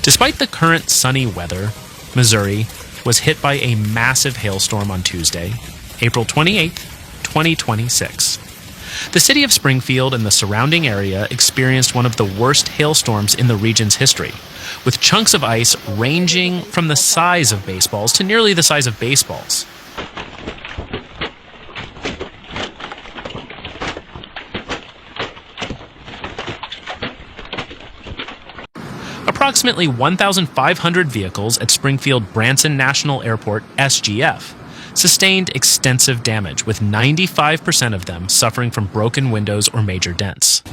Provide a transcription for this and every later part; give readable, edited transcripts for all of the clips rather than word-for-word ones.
Despite the current sunny weather, Missouri was hit by a massive hailstorm on Tuesday, April 28, 2026. The city of Springfield and the surrounding area experienced one of the worst hailstorms in the region's history, with chunks of ice ranging from the size of baseballs to nearly the size of baseballs. Approximately 1,500 vehicles at Springfield Branson National Airport, SGF, sustained extensive damage, with 95% of them suffering from broken windows or major dents.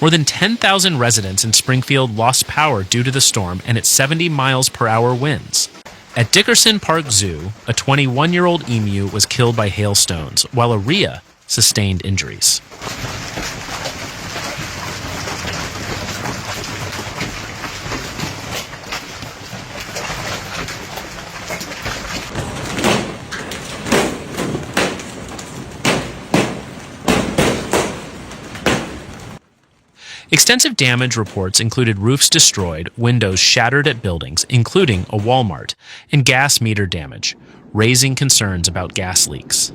More than 10,000 residents in Springfield lost power due to the storm and its 70 miles per hour winds. At Dickerson Park Zoo, a 21-year-old emu was killed by hailstones, while a rhea sustained injuries. Extensive damage reports included roofs destroyed, windows shattered at buildings, including a Walmart, and gas meter damage, raising concerns about gas leaks.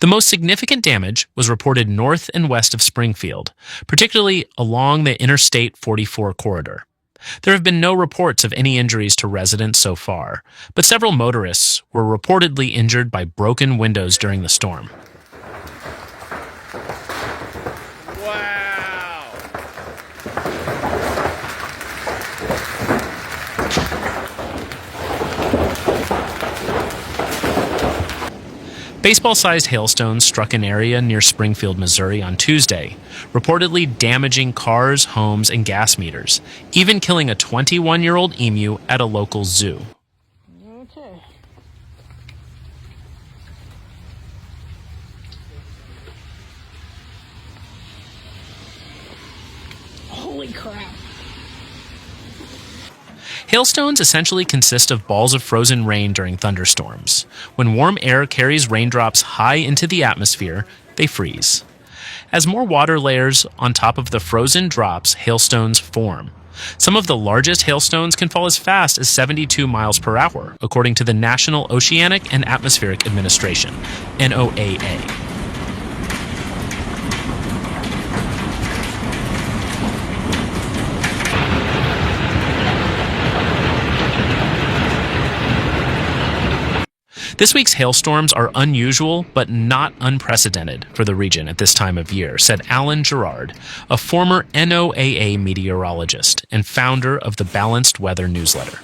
The most significant damage was reported north and west of Springfield, particularly along the Interstate 44 corridor. There have been no reports of any injuries to residents so far, but several motorists were reportedly injured by broken windows during the storm. Wow! Baseball-sized hailstones struck an area near Springfield, Missouri on Tuesday, reportedly damaging cars, homes, and gas meters, even killing a 21-year-old emu at a local zoo. Okay. Holy crap. Hailstones essentially consist of balls of frozen rain during thunderstorms. When warm air carries raindrops high into the atmosphere, they freeze. As more water layers on top of the frozen drops, hailstones form. Some of the largest hailstones can fall as fast as 72 miles per hour, according to the National Oceanic and Atmospheric Administration, NOAA. This week's hailstorms are unusual but not unprecedented for the region at this time of year, said Alan Gerard, a former NOAA meteorologist and founder of the Balanced Weather newsletter.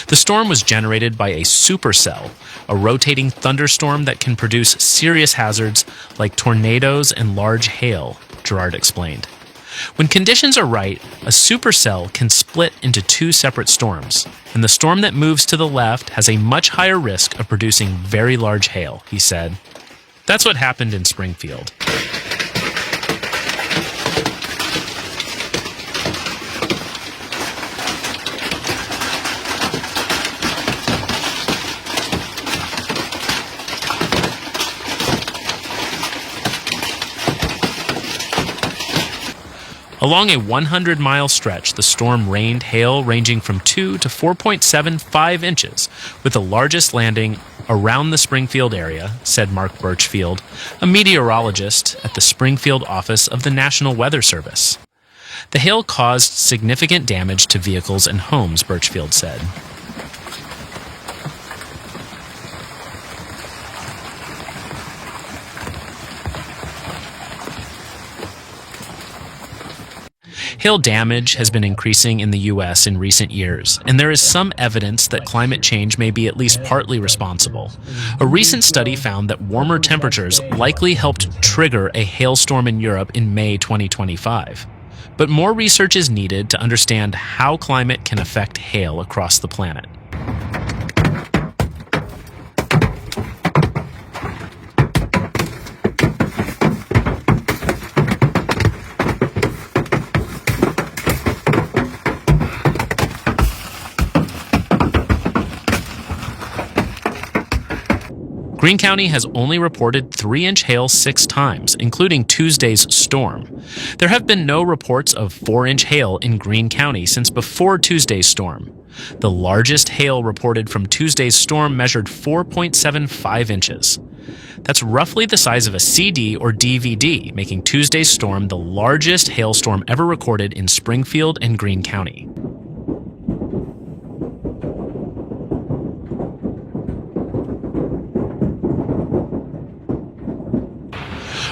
The storm was generated by a supercell, a rotating thunderstorm that can produce serious hazards like tornadoes and large hail, Gerard explained. When conditions are right, a supercell can split into two separate storms, and the storm that moves to the left has a much higher risk of producing very large hail, he said. That's what happened in Springfield. Along a 100-mile stretch, the storm rained hail ranging from 2 to 4.75 inches, with the largest landing around the Springfield area, said Mark Birchfield, a meteorologist at the Springfield office of the National Weather Service. The hail caused significant damage to vehicles and homes, Birchfield said. Hail damage has been increasing in the U.S. in recent years, and there is some evidence that climate change may be at least partly responsible. A recent study found that warmer temperatures likely helped trigger a hailstorm in Europe in May 2025. But more research is needed to understand how climate can affect hail across the planet. Greene County has only reported 3-inch hail 6 times, including Tuesday's storm. There have been no reports of 4-inch hail in Greene County since before Tuesday's storm. The largest hail reported from Tuesday's storm measured 4.75 inches. That's roughly the size of a CD or DVD, making Tuesday's storm the largest hailstorm ever recorded in Springfield and Greene County.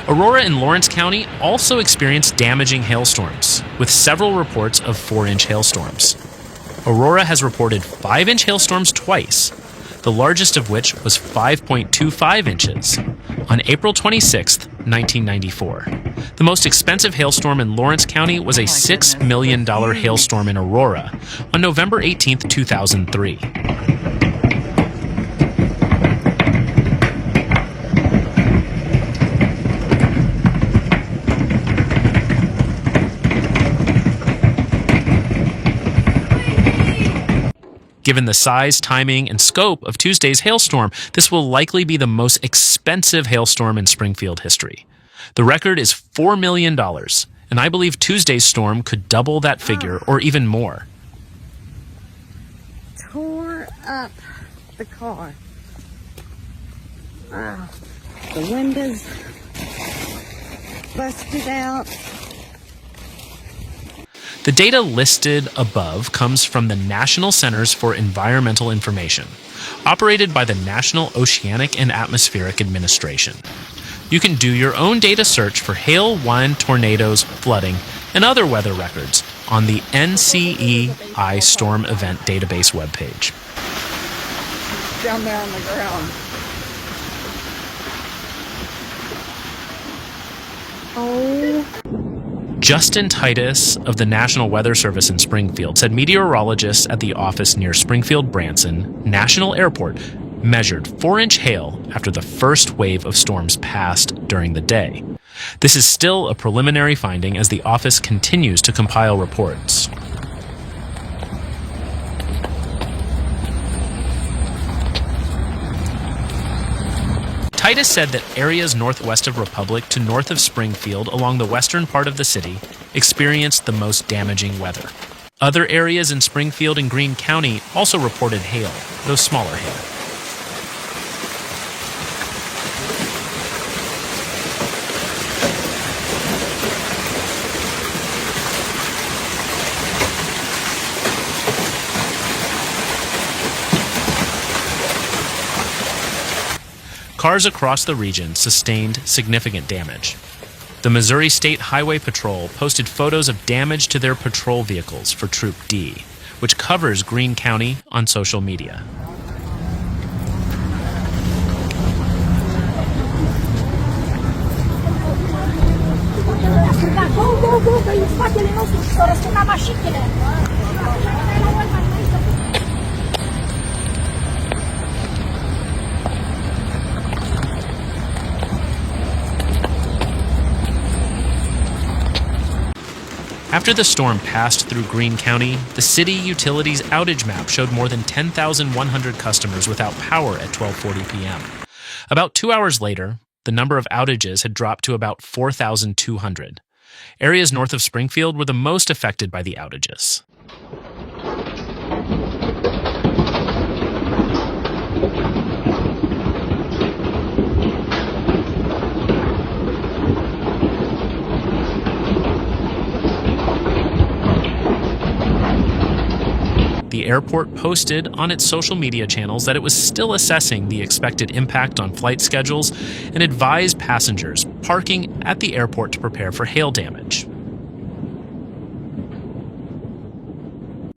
Aurora and Lawrence County also experienced damaging hailstorms, with several reports of 4-inch hailstorms. Aurora has reported 5-inch hailstorms twice, the largest of which was 5.25 inches, on April 26, 1994. The most expensive hailstorm in Lawrence County was a $6 million hailstorm in Aurora on November 18, 2003. Given the size, timing, and scope of Tuesday's hailstorm, this will likely be the most expensive hailstorm in Springfield history. The record is $4 million, and I believe Tuesday's storm could double that figure or even more. Tore up the car. Wow. The windows busted out. The data listed above comes from the National Centers for Environmental Information, operated by the National Oceanic and Atmospheric Administration. You can do your own data search for hail, wind, tornadoes, flooding, and other weather records on the NCEI Storm Event Database webpage. Down there on the ground. Oh. Justin Titus of the National Weather Service in Springfield said meteorologists at the office near Springfield-Branson National Airport measured 4-inch hail after the first wave of storms passed during the day. This is still a preliminary finding as the office continues to compile reports. Titus said that areas northwest of Republic to north of Springfield along the western part of the city experienced the most damaging weather. Other areas in Springfield and Greene County also reported hail, though smaller hail. Cars across the region sustained significant damage. The Missouri State Highway Patrol posted photos of damage to their patrol vehicles for Troop D, which covers Greene County on social media. After the storm passed through Greene County, the city utilities outage map showed more than 10,100 customers without power at 12:40 p.m. About 2 hours later, the number of outages had dropped to about 4,200. Areas north of Springfield were the most affected by the outages. The airport posted on its social media channels that it was still assessing the expected impact on flight schedules and advised passengers parking at the airport to prepare for hail damage.